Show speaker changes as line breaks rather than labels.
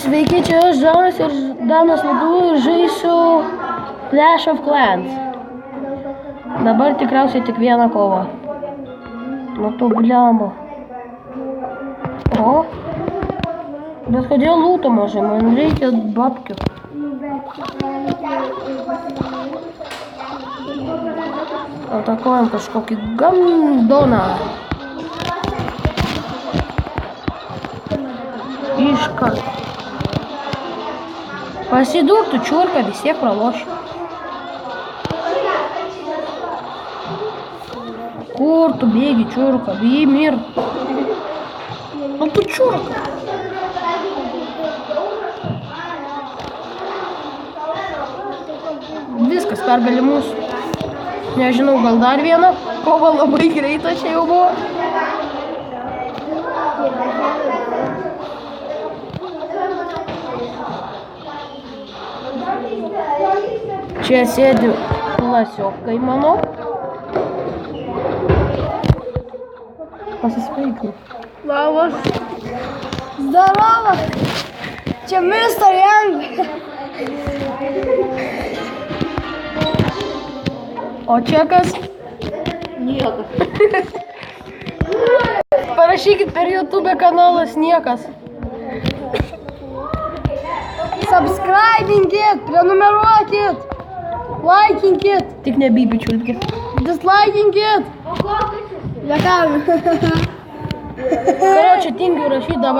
Sveiki, čia aš Žanas ir Danas Ladu ir žaisiu Clash of Clans. Dabar tikriausiai tik vieną kovą. Nu tu bliamba. O? Bet kodėl lūto mažai? Man reikia babkių. Atakuojam kažkokį gandoną. Iškart. Pasidurtų čiurką, vis tiek praloši. Kur tu bėgi, čiurka? Bijai mirt. Nu tu čiurka. Viskas, pergalė mūsų. Nežinau, gal dar vieną. Kova labai greita čia jau buvo. Čia sėdi klasiokai, manau. Pasisveikinu.
Labas. Здорово. Čia Mr. Young.
O čia kas?
Niekas.
Parašykit per YouTube kanalas Niekas.
Subscribinkit, prenumeruokit, laikinkit,
Tik nebibiu čiulpkit.
dislaikinkit. Lekam.
Короче, tingiu rašyt dabar.